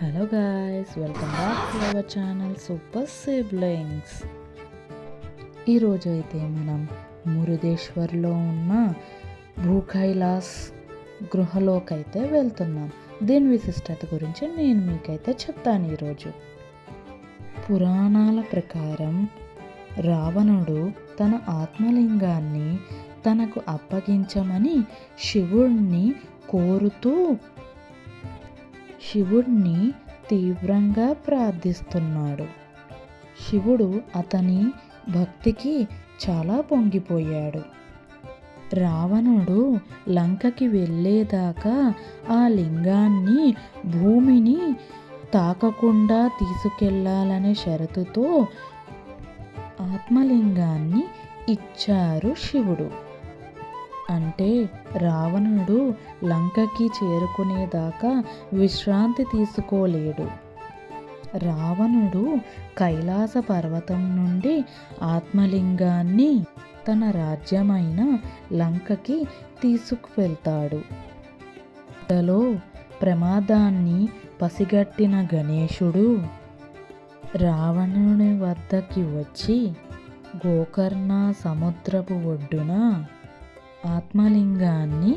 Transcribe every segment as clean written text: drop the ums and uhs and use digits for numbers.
Hello guys, welcome back to our channel super siblings. ఈరోజు అయితే మనం మురుదేశ్వర్లో ఉన్న భూకైలాస్ గృహలోకైతే వెళ్తున్నాం. దీని విశిష్టత గురించి నేను మీకైతే చెప్తాను ఈరోజు. పురాణాల ప్రకారం రావణుడు తన ఆత్మలింగాన్ని తనకు అప్పగించమని శివుణ్ణి కోరుతూ శివుణ్ణి తీవ్రంగా ప్రార్థిస్తున్నాడు. శివుడు అతని భక్తికి చాలా పొంగిపోయాడు. రావణుడు లంకకి వెళ్ళేదాకా ఆ లింగాన్ని భూమిని తాకకుండా తీసుకెళ్లాలనే షరతుతో ఆత్మలింగాన్ని ఇచ్చారు శివుడు. అంటే రావణుడు లంకకి చేరుకునేదాకా విశ్రాంతి తీసుకోలేడు. రావణుడు కైలాస పర్వతం నుండి ఆత్మలింగాన్ని తన రాజ్యమైన లంకకి తీసుకువెళ్తాడు. ఇంతలో ప్రమాదాన్ని పసిగట్టిన గణేశుడు రావణుని వద్దకి వచ్చి గోకర్ణ సముద్రపు ఒడ్డున ఆత్మలింగాన్ని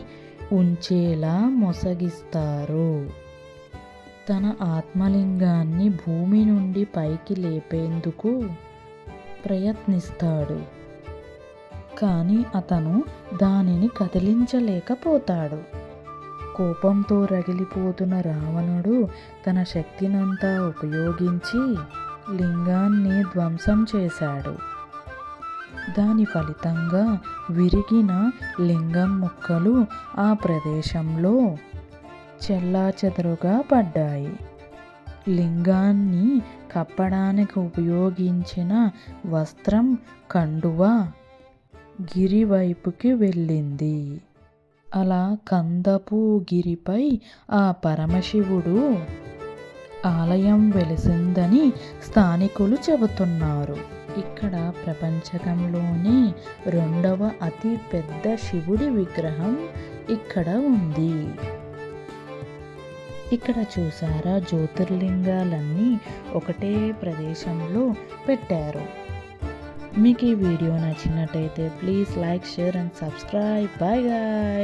ఉంచేలా మొసగిస్తారు. తన ఆత్మలింగాన్ని భూమి నుండి పైకి లేపేందుకు ప్రయత్నిస్తాడు. కానీ అతను దానిని కదిలించలేకపోతాడు. కోపంతో రగిలిపోతున్న రావణుడు తన శక్తినంతా ఉపయోగించి లింగాన్ని ధ్వంసం చేశాడు. దాని ఫలితంగా విరిగిన లింగం ముక్కలు ఆ ప్రదేశంలో చెల్లాచెదరుగా పడ్డాయి. లింగాన్ని కప్పడానికి ఉపయోగించిన వస్త్రం కండువా గిరి వైపుకి వెళ్ళింది. అలా కందపు గిరిపై ఆ పరమశివుడు ఆలయం వెలిసిందని స్థానికులు చెబుతున్నారు. ఇక్కడ ప్రపంచకంలోనే 2వ అతి పెద్ద శివుడి విగ్రహం ఇక్కడ ఉంది. ఇక్కడ చూసారా, జ్యోతిర్లింగాలన్నీ ఒకటే ప్రదేశంలో పెట్టారు. మీకు ఈ వీడియో నచ్చినట్టయితే please like, share and subscribe. By guys.